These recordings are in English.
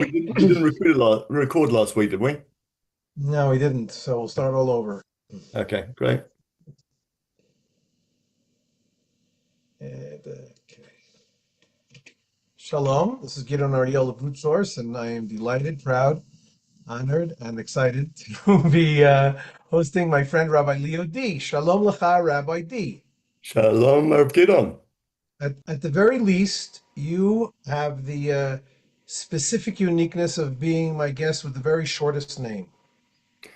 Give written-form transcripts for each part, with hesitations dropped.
We didn't record last week, did we? No, we didn't. So we'll start all over. Okay, great. Okay. Shalom. This is Gidon Ariel of Root Source, and I am delighted, proud, honored, and excited to be hosting my friend Rabbi Leo Dee. Shalom Lecha, Rabbi Dee. Shalom, Gidon. At the very least, you have the specific uniqueness of being my guest with the very shortest name.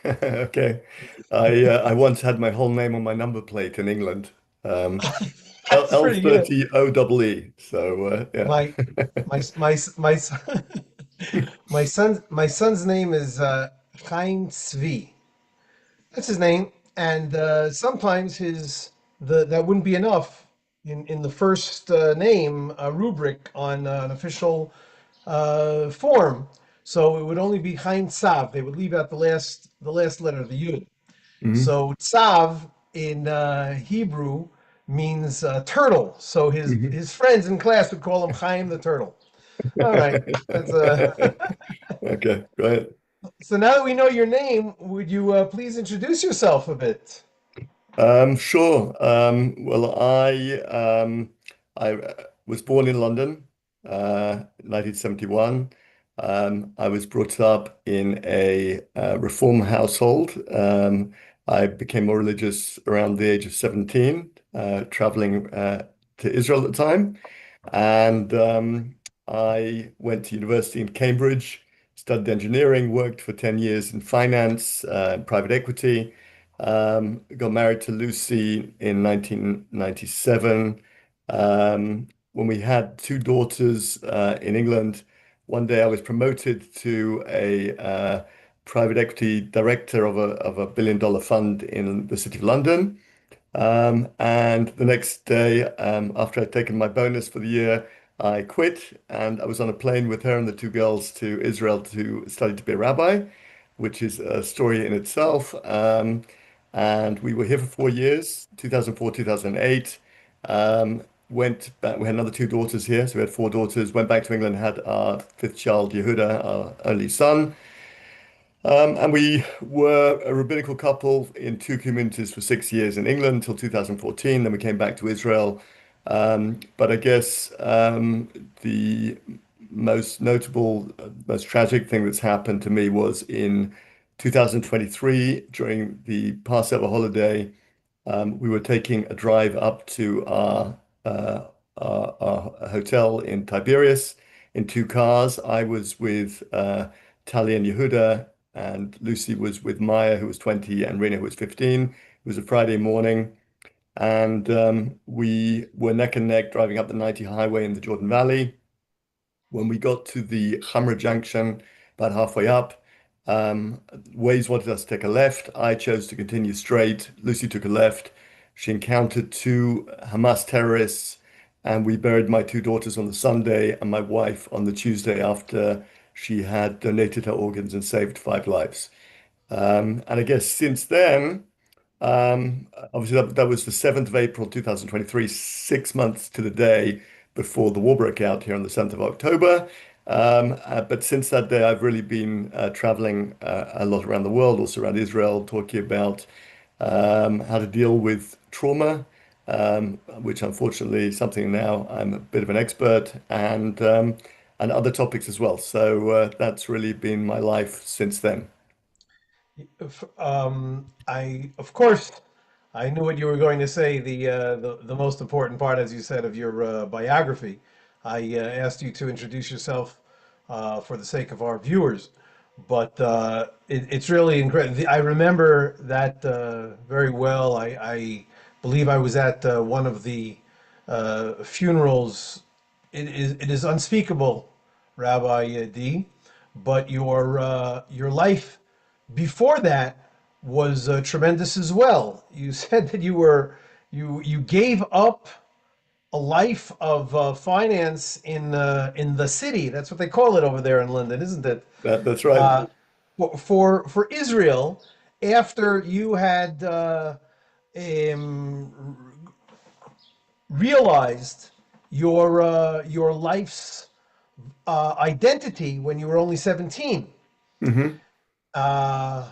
Okay. I once had my whole name on my number plate in England. Um, L That's pretty good. L30 OEE. So yeah. My my my son's name is Chaim Tzvi. That's his name, and sometimes his the that wouldn't be enough in the first name rubric on an official form. So it would only be Chaim Tzav. They would leave out the last letter, the Yud. Hmm. So Tzav in Hebrew means turtle. So his Hmm. his friends in class would call him Chaim the turtle. All right, that's Okay, great. So now that we know your name, would you please introduce yourself a bit? Sure. Well, I was born in London, 1971. I was brought up in a reform household. I became more religious around the age of 17, traveling to Israel at the time. And I went to university in Cambridge, studied engineering, worked for 10 years in finance, private equity. Got married to Lucy in 1997. When we had two daughters in England, one day I was promoted to a private equity director of a billion-dollar fund in the City of London. And the next day, after I'd taken my bonus for the year, I quit and I was on a plane with her and the two girls to Israel to study to be a rabbi, which is a story in itself. And we were here for 4 years, 2004, 2008. Went back, we had another two daughters here, so we had four daughters. Went back to England, had our fifth child, Yehuda, our only son. And we were a rabbinical couple in two communities for 6 years in England until 2014. Then we came back to Israel. But I guess the most notable, most tragic thing that's happened to me was in 2023 during the Passover holiday. We were taking a drive up to our hotel in Tiberias in two cars. I was with Tali and Yehuda, and Lucy was with Maya, who was 20, and Rena, who was 15. It was a Friday morning, and we were neck and neck driving up the 90 highway in the Jordan Valley. When we got to the Hamra Junction, about halfway up, Waze wanted us to take a left. I chose to continue straight. Lucy took a left. She encountered two Hamas terrorists, and we buried my two daughters on the Sunday and my wife on the Tuesday after she had donated her organs and saved five lives. And I guess since then, obviously, that was the 7th of April 2023, 6 months to the day before the war broke out here on the 7th of October. But since that day, I've really been traveling a lot around the world, also around Israel, talking about how to deal with trauma, which unfortunately is something now I'm a bit of an expert, and other topics as well. So that's really been my life since then. I of course I knew what you were going to say. The most important part, as you said, of your biography. I asked you to introduce yourself for the sake of our viewers, but it's really incredible. I remember that very well. I believe I was at one of the funerals. It is unspeakable, Rabbi D, but your life before that was tremendous as well. You said that you gave up a life of finance in the city. That's what they call it over there in London, isn't it? That's right. Uh, for Israel, after you had realized your life's identity when you were only 17. Hmm. Uh,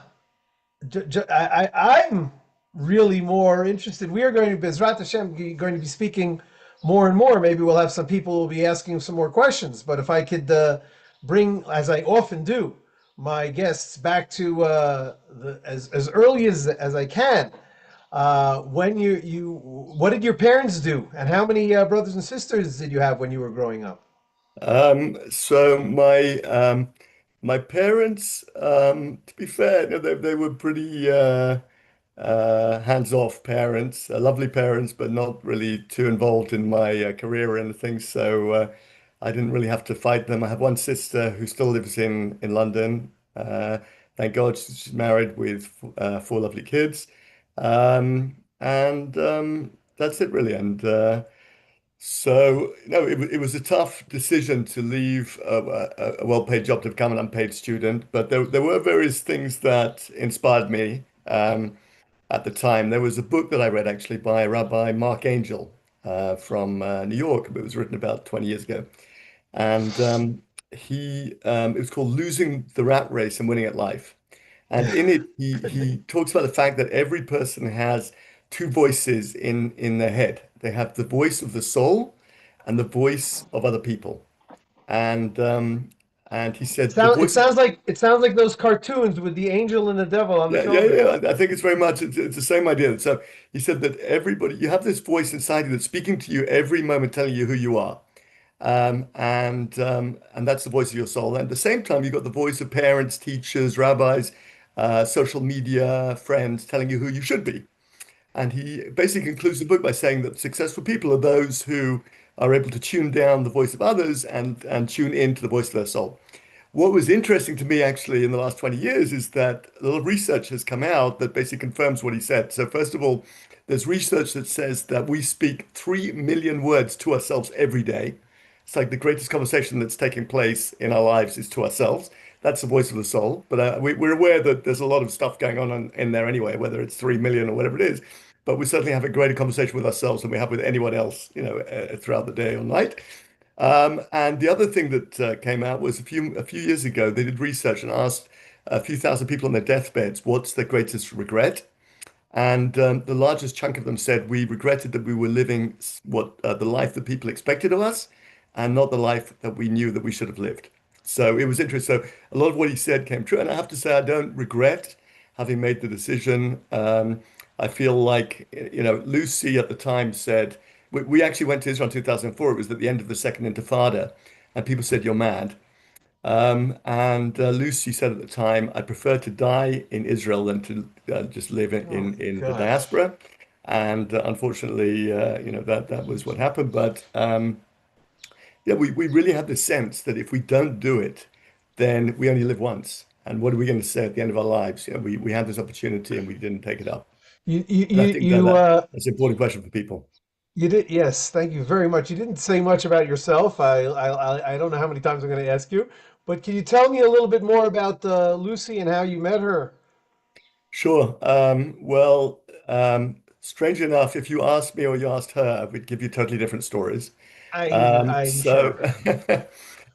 I'm really more interested. We are going to, Bezrat Hashem, going to be speaking more and more. Maybe we'll have some people who will be asking some more questions. But if I could bring, as I often do, my guests back to as early as I can. When what did your parents do, and how many brothers and sisters did you have when you were growing up? So my parents, to be fair, no, they were pretty hands-off parents, lovely parents, but not really too involved in my career or anything. So I didn't really have to fight them. I have one sister who still lives in London. Thank God she's married with four lovely kids. And that's it really. And so, no, it was a tough decision to leave a well-paid job to become an unpaid student, but there were various things that inspired me at the time. There was a book that I read actually by Rabbi Mark Angel from New York. It was written about 20 years ago. And it was called Losing the Rat Race and Winning at Life. And in it, he talks about the fact that every person has two voices in their head. They have the voice of the soul and the voice of other people. And he said the voice of It sounds like those cartoons with the angel and the devil on the shoulder. yeah. I think it's very much it's the same idea. So he said that everybody you have this voice inside you that's speaking to you every moment, telling you who you are. And that's the voice of your soul. And at the same time, you've got the voice of parents, teachers, rabbis, social media, friends telling you who you should be. And he basically concludes the book by saying that successful people are those who are able to tune down the voice of others and tune into the voice of their soul. What was interesting to me actually in the last 20 years is that a lot of research has come out that basically confirms what he said. So first of all, there's research that says that we speak 3 million words to ourselves every day. It's like the greatest conversation that's taking place in our lives is to ourselves. That's the voice of the soul. But we're aware that there's a lot of stuff going on in there anyway, whether it's 3 million or whatever it is. But we certainly have a greater conversation with ourselves than we have with anyone else, throughout the day or night. And the other thing that came out was a few years ago, they did research and asked a few thousand people on their deathbeds, what's their greatest regret? And the largest chunk of them said we regretted that we were living the life that people expected of us, and not the life that we knew that we should have lived. So it was interesting. So a lot of what he said came true, and I have to say I don't regret having made the decision. I feel like Lucy at the time said we actually went to Israel in 2004. It was at the end of the Second Intifada, and people said you're mad. And Lucy said at the time, I prefer to die in Israel than to just live Oh in the gosh. diaspora. And unfortunately, that was what happened. But yeah, we really have this sense that if we don't do it, then we only live once. And what are we going to say at the end of our lives? We had this opportunity and we didn't take it up. And I think that's an important question for people. You did, yes. Thank you very much. You didn't say much about yourself. I don't know how many times I'm going to ask you, but can you tell me a little bit more about Lucy and how you met her? Sure. Well, strange enough, if you asked me or you asked her, I would give you totally different stories. I'm So sure.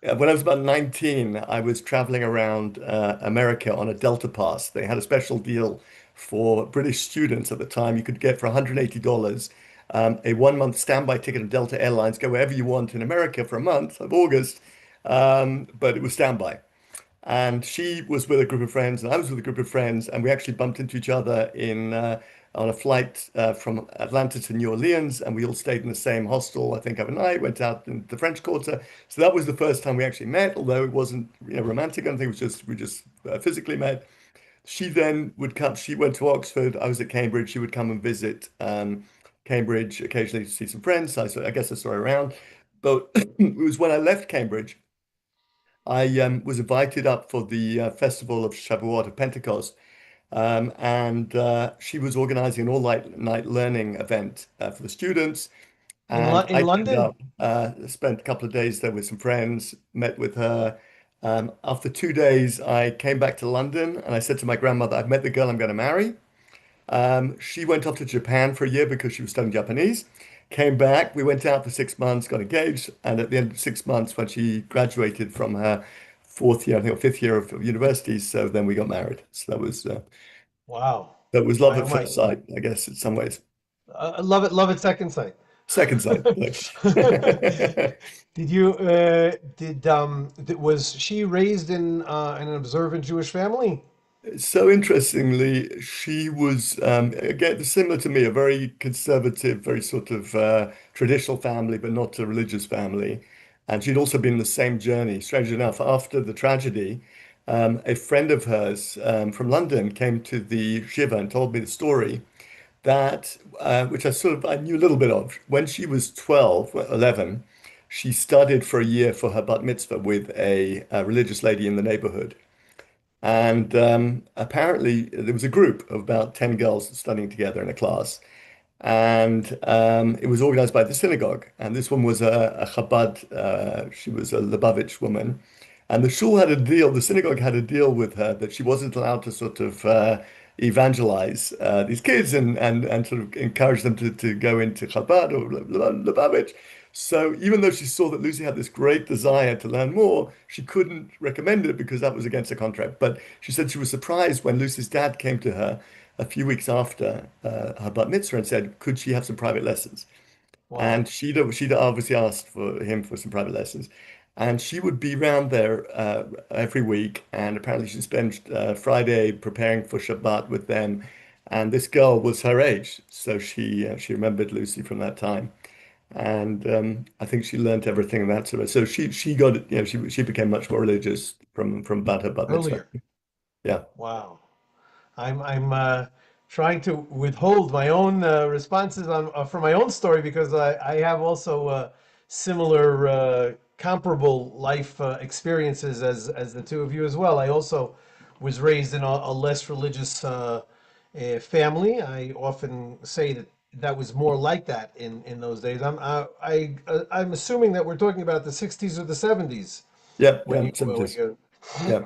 yeah, when I was about 19, I was traveling around America on a Delta Pass. They had a special deal for British students at the time. You could get for $180 a 1 month standby ticket of Delta Airlines, go wherever you want in America for a month of August. But it was standby. And she was with a group of friends, and I was with a group of friends, and we actually bumped into each other in on a flight from Atlanta to New Orleans, and we all stayed in the same hostel, I think, overnight. Went out in the French Quarter, so that was the first time we actually met. Although it wasn't, romantic or anything, it was just we just physically met. She then would come. She went to Oxford. I was at Cambridge. She would come and visit Cambridge occasionally to see some friends. I guess I saw her around, but it was when I left Cambridge. I was invited up for the festival of Shavuot of Pentecost, and she was organizing an all night learning event for the students. And In I turned London? up, spent a couple of days there with some friends, met with her. After 2 days, I came back to London and I said to my grandmother, I've met the girl I'm going to marry. She went off to Japan for a year because she was studying Japanese. came back. We went out for 6 months, got engaged, and at the end of 6 months, when she graduated from her fourth year, I think, or fifth year of university, so then we got married. So Wow. that was love My, oh at my. first sight, I guess, in some ways. Love it second sight. Second sight, like. Did you was she raised in an observant Jewish family? So interestingly, she was again similar to me, a very conservative, very sort of traditional family, but not a religious family. And she'd also been the same journey. Strange enough, after the tragedy, a friend of hers from London came to the shiva and told me the story that, which I knew a little bit of. When she was 12, well, 11, she studied for a year for her bat mitzvah with a religious lady in the neighborhood. And apparently, there was a group of about 10 girls studying together in a class. And it was organized by the synagogue. And this one was a Chabad, she was a Lubavitch woman. And the shul had a deal, the synagogue had a deal with her that she wasn't allowed to sort of evangelize these kids and sort of encourage them to go into Chabad or Lubavitch. So even though she saw that Lucy had this great desire to learn more, she couldn't recommend it because that was against the contract. But she said she was surprised when Lucy's dad came to her a few weeks after her bat mitzvah and said, could she have some private lessons? Wow. And she'd obviously asked for him for some private lessons. And she would be round there every week. And apparently she'd spend Friday preparing for Shabbat with them. And this girl was her age. So she remembered Lucy from that time. And I think she learnt everything in that sort of. So she got, she became much more religious from her bat mitzvah. Earlier. Yeah. Wow. I'm trying to withhold my own responses on for my own story because I have also similar comparable life experiences as the two of you as well. I also was raised in a less religious family. I often say that that was more like that in those days. I'm assuming that we're talking about the 60s or the 70s Yeah. when Yeah. you when 70s. you Yeah.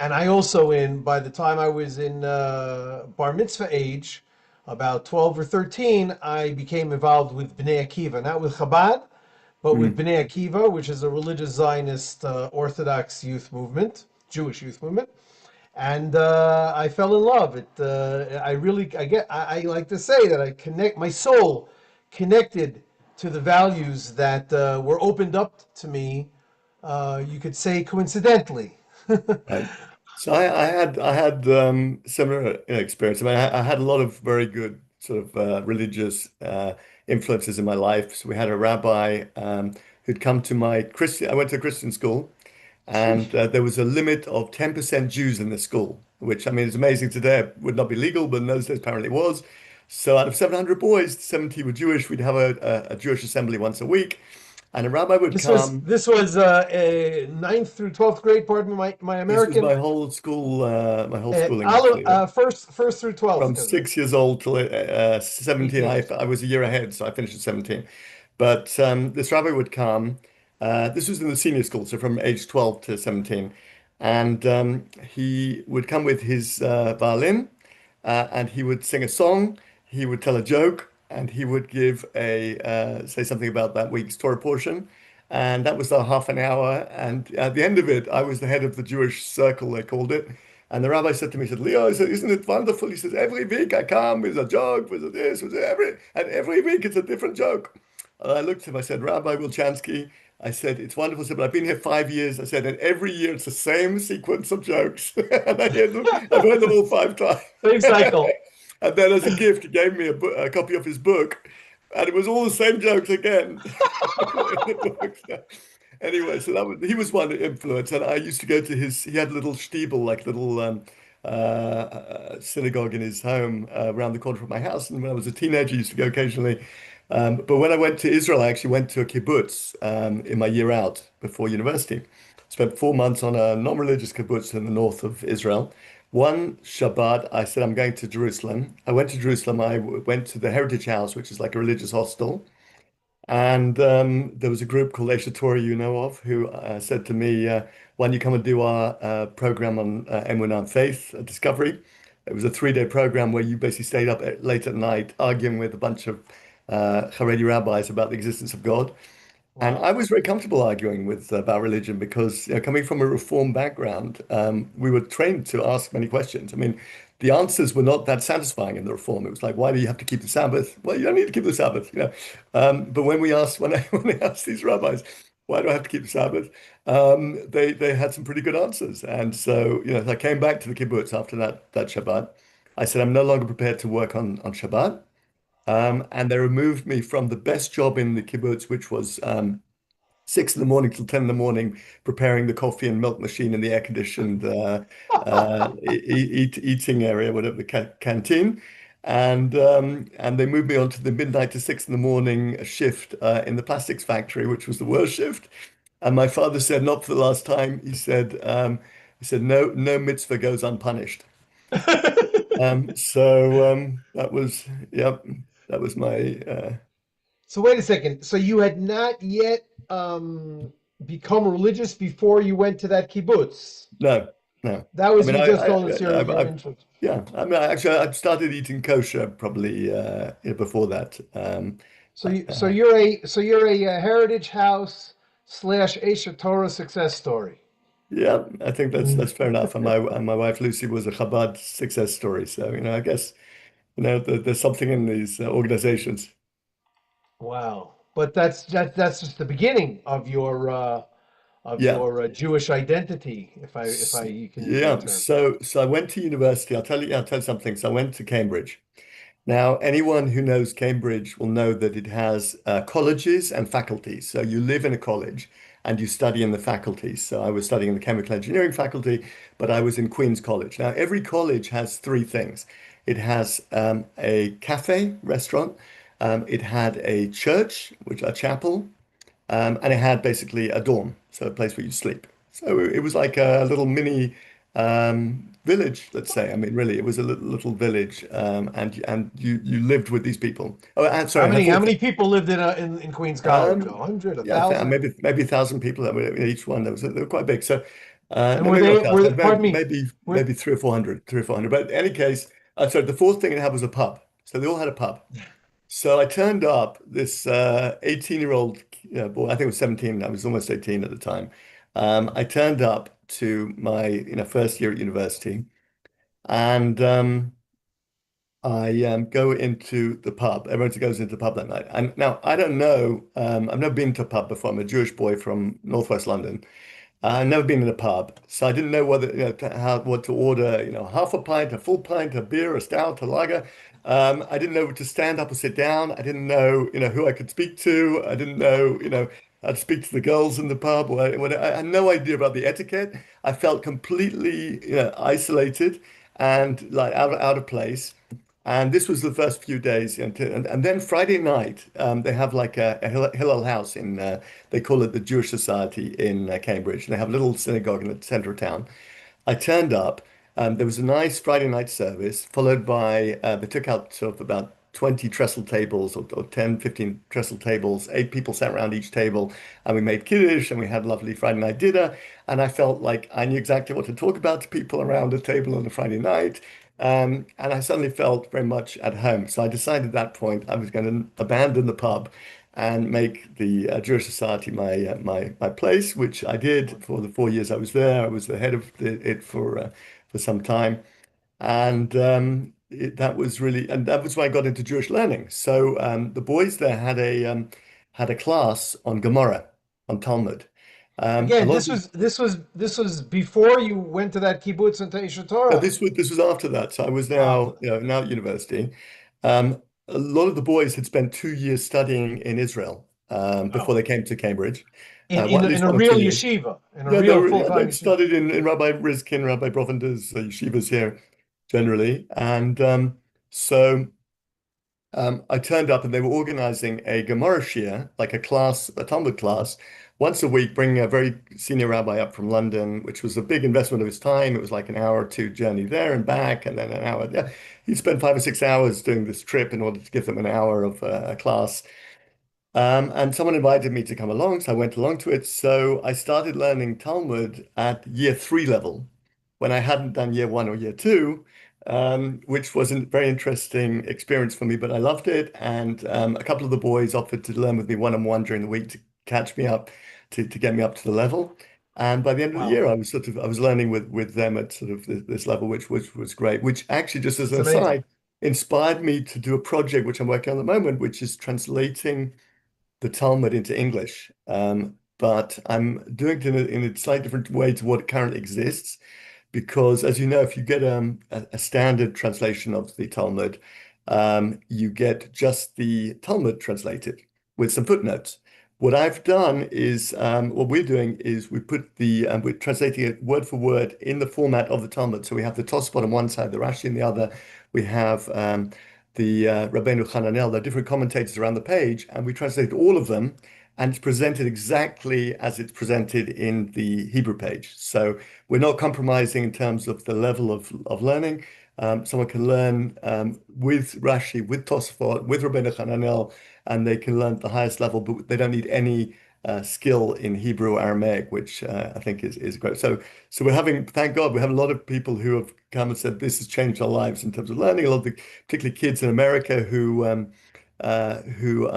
and I also by the time I was in bar mitzvah age, about 12 or 13, I became involved with Bnei Akiva, not with Chabad, but with Mm. Bnei Akiva, which is a religious Zionist Orthodox youth movement, Jewish youth movement. And I fell in love. I like to say that I connect, my soul connected to the values that were opened up to me, you could say coincidentally. Right. So I had similar experience. I mean, I had a lot of very good sort of religious influences in my life. So we had a rabbi who'd come to my Christian. I went to a Christian school, and there was a limit of 10% Jews in the school, which I mean is amazing today. It would not be legal, but in those days apparently it was. So out of 700 boys, 70 were Jewish. We'd have a Jewish assembly once a week, and a rabbi would come. This was a ninth through 12th grade. Pardon me, my This was American. my whole schooling actually. First through 12th, From because 6 years old till 17. 18. I was a year ahead, so I finished at 17. But this rabbi would come. This was in the senior school, so from age 12 to 17. And he would come with his violin and he would sing a song, he would tell a joke, and he would give say something about that week's Torah portion. And that was the half an hour. And at the end of it, I was the head of the Jewish circle, they called it. And the rabbi said to me, he said, Leo, he said, isn't it wonderful? He says, every week I come with a joke, with a this, with and every week it's a different joke. And I looked at him, I said, Rabbi Wilchansky, I said, it's wonderful. I said, but I've been here 5 years. I said, and every year it's the same sequence of jokes. And I've heard them all 5 times. Same cycle. And then as a gift, he gave me a copy of his book. And it was all the same jokes again in the book. So, anyway, so he was one influence. And I used to go to he had a little stiebel, like little synagogue in his home around the corner from my house. And when I was a teenager, I used to go occasionally. But when I went to Israel, I actually went to a kibbutz in my year out before university. Spent 4 months on a non-religious kibbutz in the north of Israel. One Shabbat, I said, I'm going to Jerusalem. I went to Jerusalem. Went to the Heritage House, which is like a religious hostel. And there was a group called Aisha Torah, you know of, who said to me, why don't you come and do our program on Emunah and Faith Discovery? It was a 3-day program where you basically stayed up late at night arguing with a bunch of Haredi rabbis about the existence of God. And I Wow. was very comfortable arguing with about religion because, coming from a reform background, we were trained to ask many questions. I mean, the answers were not that satisfying in the reform. It was like, why do you have to keep the Sabbath? Well, you don't need to keep the Sabbath. But when we asked, when I asked these rabbis, why do I have to keep the Sabbath? They had some pretty good answers. And so, as I came back to the kibbutz after that Shabbat, I said, I'm no longer prepared to work on Shabbat. Wow. And they removed me from the best job in the kibbutz, which was 6 in the morning till 10 in the morning, preparing the coffee and milk machine in the air-conditioned eating area, whatever the canteen. And they moved me on to the midnight to 6 in the morning shift in the plastics factory, which was the worst shift. And my father said, not for the last time. He said, no mitzvah goes unpunished. That was, yep, that was my, So wait a second. So you had not yet become religious before you went to that kibbutz. no, no. That I was mean, you just told us your I interest. yeah. I mean, actually, I started eating kosher probably before that. Uh, So you're a Heritage House slash Aisha Torah success story. yeah, I think that's fair enough. And my wife Lucy was a Chabad success story. So, I guess, there's something in these organizations. Wow. But that's just the beginning of Yeah. your Jewish identity, if I you can use that Yeah. term. So I went to university. I'll tell you something. So I went to Cambridge. Now, anyone who knows Cambridge will know that it has colleges and faculties. So you live in a college and you study in the faculties. So I was studying in the chemical engineering faculty, but I was in Queen's College. Now, every college has three things. It has a cafe, restaurant. It had a church, which a chapel, and it had basically a dorm, so a place where you sleep. So it was like a little mini village, let's say. I mean, really, it was a little village, and you lived with these people. Oh, and How sorry, I have many how four. many people lived in Queens College? Um, 100, a yeah, I think thousand? maybe 1,000 people that were in each one. They were quite big. So And no, were maybe not they were 1,000. pardon me, were Maybe 300 or 400. But in any case, sorry, the fourth thing it had was a pub. So they all had a pub. So I turned up this 18-year-old boy, I think it was 17, I was almost 18 at the time. I turned up to my first year at university and I go into the pub. Everyone goes into the pub that night. And now I don't know, I've never been to a pub before. I'm a Jewish boy from Northwest London. I've never been in a pub, so I didn't know whether what to order. Half a pint, a full pint, a beer, a stout, a lager. I didn't know to stand up or sit down. I didn't know, who I could speak to. I didn't know, how to speak to the girls in the pub. I had no idea about the etiquette. I felt completely, isolated and like out of place. And this was the first few days, and then Friday night, they have like a Hillel house they call it the Jewish Society in Cambridge. And they have a little synagogue in the center of town. I turned up. There was a nice Friday night service, followed by they took out sort of about 20 trestle tables or 10, 15 trestle tables. 8 people sat around each table, and we made kiddush and we had lovely Friday night dinner. And I felt like I knew exactly what to talk about to people around a table on a Friday night. And I suddenly felt very much at home. So I decided at that point I was going to abandon the pub and make the Jewish Society my place, which I did for the 4 years I was there. I was the head of it for some time, and that was when I got into Jewish learning. So the boys there had a class on Gemara, on Talmud. A again, lot of this was before you went to that kibbutz and to Aisha No, Torah. this was after that. So I was After now, that. now at university. A lot of the boys had spent 2 years studying in Israel before Wow. they came to Cambridge. In Well, in at in least a 1 or 2 real years. yeshiva, in a Yeah, real full-time they'd yeshiva. studied in Rabbi Rizkin, Rabbi Brovander's yeshivas here generally. And I turned up and they were organizing a Gemara Shia, like a class, a Talmud class, once a week, bringing a very senior rabbi up from London, which was a big investment of his time. It was like an hour or two journey there and back, and then an hour. Yeah, he spent 5 or 6 hours doing this trip in order to give them an hour of a class. And someone invited me to come along, so I went along to it. So I started learning Talmud at year 3 level when I hadn't done year 1 or year 2. which was a very interesting experience for me, but I loved it. And a couple of the boys offered to learn with me one-on-one during the week to catch me up, to get me up to the level. And by the end of the Wow, year, I was learning with them at sort of this level, which was great. Which actually, just as it's an amazing. aside, inspired me to do a project which I'm working on at the moment, which is translating the Talmud into English. But I'm doing it in a slightly different way to what currently exists because, as you know, if you get a standard translation of the Talmud, you get just the Talmud translated with some footnotes. What I've done is, what we're doing is we're translating it word for word in the format of the Talmud. So we have the Tosafot on one side, the Rashi on the other. We have the Rabbeinu Hananel, the different commentators around the page, and we translate all of them, and it's presented exactly as it's presented in the Hebrew page. So we're not compromising in terms of the level of learning. Someone can learn with Rashi, with Tosafot, with Rabbeinu Hananel, and they can learn at the highest level, but they don't need any skill in Hebrew or Aramaic, which I think is great. So we're having, thank God, we have a lot of people who have come and said this has changed our lives in terms of learning. A lot of the, particularly kids in America who are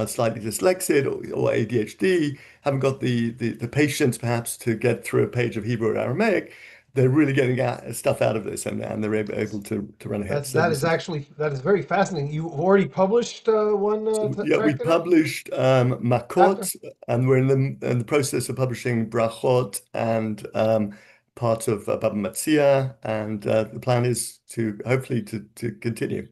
slightly dyslexic or ADHD, haven't got the patience perhaps to get through a page of Hebrew or Aramaic. They're really getting stuff out of this, and they're able to run ahead. So That is this is actually that is very fascinating. You've already published one so yeah, we tractate on published chapter. Makot, and we're in the process of publishing Brachot and part of Baba Metzia, and the plan is to hopefully to continue.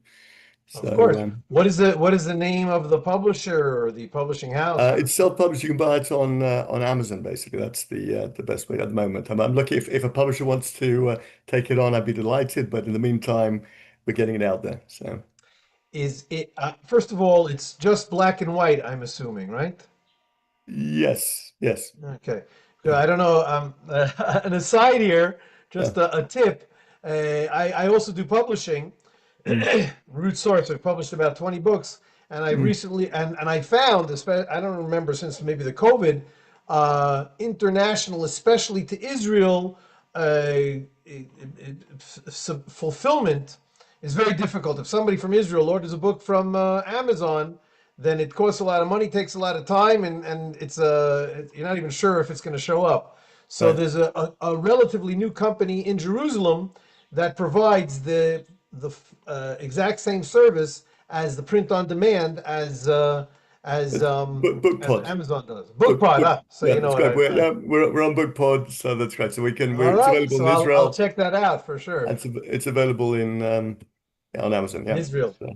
Of So course. What is the name of the publisher or the publishing house? it's self-published. You can buy it on Amazon. Basically, that's the best way at the moment. I'm lucky if a publisher wants to take it on, I'd be delighted. But in the meantime, we're getting it out there. So Is it first of all, it's just black and white, I'm assuming, right? yes, yes, Okay. So I don't know. An aside here, yeah. just a tip. I also do publishing. Mm, Root Source. I've published about 20 books, and I mm, recently and I found, I don't remember since maybe the COVID, international, especially to Israel, fulfillment is very difficult. If somebody from Israel orders a book from Amazon, then it costs a lot of money, takes a lot of time, and you're not even sure if it's going to show up. So right. there's a relatively new company in Jerusalem that provides the exact same service as the print on demand It's as BookPod. Amazon does. Book, BookPod, book. so Yeah, you know that's what great. I. We're on BookPod, so that's great. So All it's right, available so in I'll Israel, check that out for sure. and it's available in yeah, on Amazon. In Yeah. Israel. So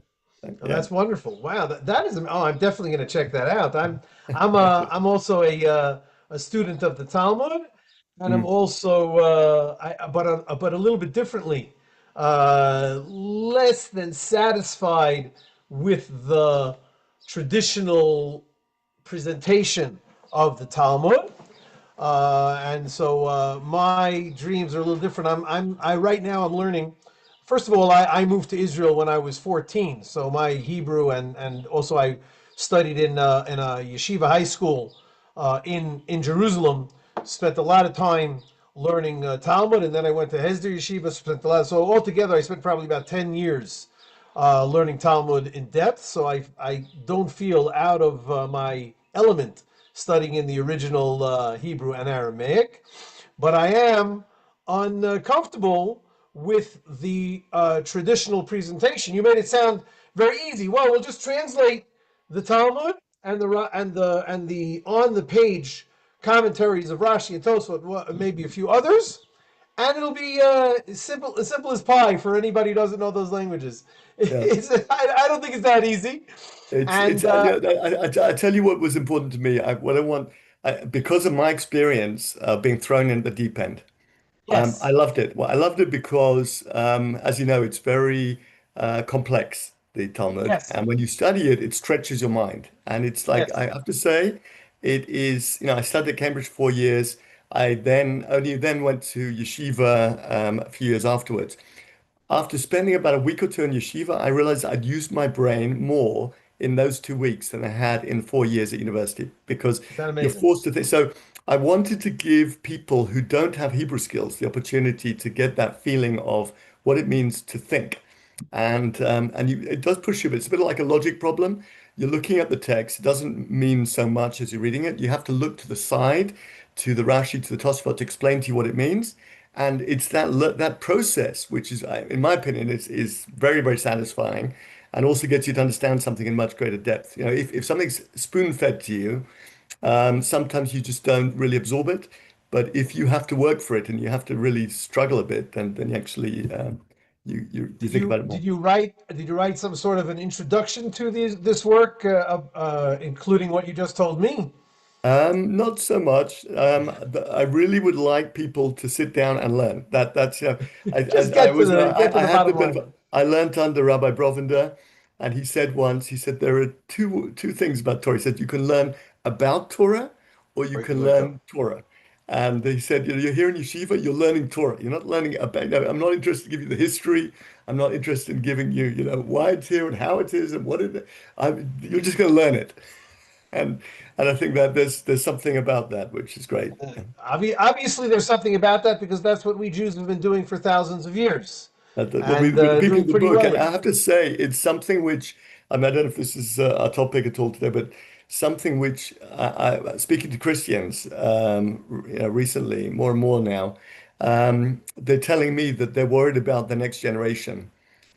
Oh, yeah. that's wonderful. Wow, that is. Oh, I'm definitely going to check that out. I'm also a student of the Talmud, and I'm Mm, also but a little bit differently, less than satisfied with the traditional presentation of the Talmud. And so my dreams are a little different. Right now I'm learning. First of all, I moved to Israel when I was 14, so my Hebrew and also I studied in a yeshiva high school in Jerusalem. Spent a lot of time learning Talmud, and then I went to Hesder Yeshiva. Spent a lot. So altogether, I spent probably about 10 years learning Talmud in depth. So I don't feel out of my element studying in the original Hebrew and Aramaic, but I am uncomfortable with the traditional presentation. You made it sound very easy. Well, we'll just translate the Talmud and the on the page commentaries of Rashi and Tosfot, maybe a few others, and it'll be as simple as pie for anybody who doesn't know those languages. yeah. I don't think it's that easy, It's and yeah, I tell you what was important to me. What I want because of my experience being thrown in the deep end. I yes, loved it. Well, I loved it because, as you know, it's very complex, the Talmud. yes, And when you study it, it stretches your mind. And it's like, I yes. have to say, it is, I studied at Cambridge for 4 years. I then went to yeshiva a few years afterwards. After spending about a week or two in yeshiva, I realized I'd used my brain more in those 2 weeks than I had in 4 years at university because Is that you're amazing? forced to think. So I wanted to give people who don't have Hebrew skills the opportunity to get that feeling of what it means to think. It does push you, but it's a bit like a logic problem. You're looking at the text, it doesn't mean so much as you're reading it. You have to look to the side, to the Rashi, to the Tosafot to explain to you what it means. And it's that process, which is, in my opinion, is very, very satisfying and also gets you to understand something in much greater depth. You know, if something's spoon-fed to you, sometimes you just don't really absorb it. But if you have to work for it and you have to really struggle a bit, then you actually you think about it more. Did you write some sort of an introduction to this work, including what you just told me? Not so much. I really would like people to sit down and learn. That's Just I was get to I the had the bottom benefit. line. I learned under Rabbi Brovender, and he said once, he said there are two things about Torah. He said you can learn about Torah or you Or you can can learn Torah. learn Torah. And he said, you know, you're here in yeshiva, you're learning Torah. You're not learning about, no, I'm not interested in giving you the history. I'm not interested in giving you, you know, why it's here and how it is and what it is. You're just going to learn it. And and I think that there's something about that which is great. Obviously, there's something about that because that's what we Jews have been doing for thousands of years, But and with the people doing in the pretty book, well and at. I have to say, it's something which I mean, I don't know if this is our topic at all today, but something which speaking to Christians, you know, recently, more and more now, they're telling me that they're worried about the next generation,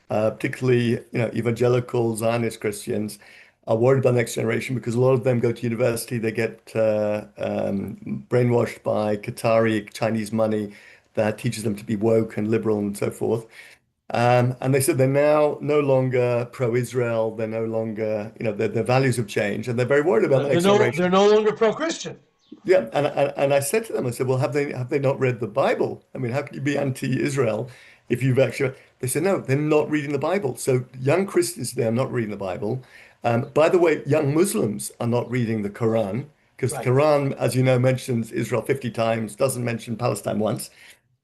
particularly, you know, evangelical Zionist Christians are worried about the next generation because a lot of them go to university, they get brainwashed by Qatari Chinese money that teaches them to be woke and liberal and so forth. And they said they're now no longer pro-Israel. They're no longer, you know, their values have changed, and they're very worried about the next They're generation. no longer pro-Christian. Yeah, and I said to them, I said, well, have they not read the Bible? I mean, how can you be anti-Israel if you've actually? They said, no, they're not reading the Bible. So young Christians today are not reading the Bible. By the way, young Muslims are not reading the Quran because the Right. Quran, as you know, mentions Israel 50 times, doesn't mention Palestine once.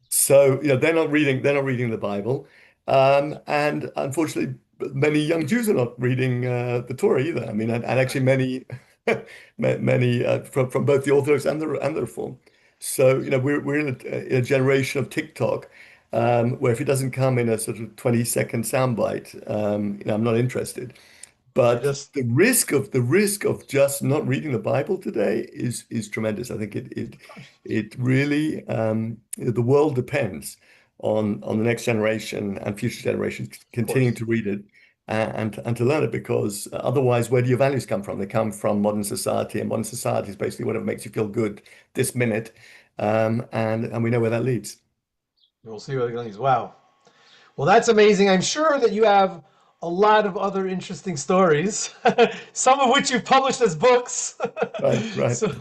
So, you know, they're not reading the Bible. And unfortunately, many young Jews are not reading the Torah either. I mean, and actually Right. many from both the Orthodox and the Reform. So, you know, we're in a generation of TikTok where if it doesn't come in a sort of 20-second soundbite, you know, I'm not interested. You're But just the risk of just not reading the Bible today is tremendous. I think it really the world depends on the next generation and future generations of continuing course. to read it and to learn it because otherwise, where do your values come from? They come from modern society, and modern society is basically whatever makes you feel good this minute, and we know where that leads. We'll see what it goes. Wow. Well, that's amazing. I'm sure that you have a lot of other interesting stories, some of which you've published as books. Right, right. so,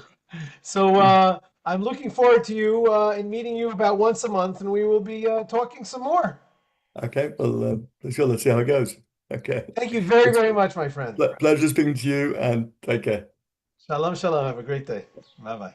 so I'm looking forward to you in meeting you about once a month, and we will be talking some more. Okay, well, let's see how it goes. Okay. Thank you very, It's very much, my friend. pleasure speaking to you and take care. Shalom, shalom. Have a great day. Bye bye.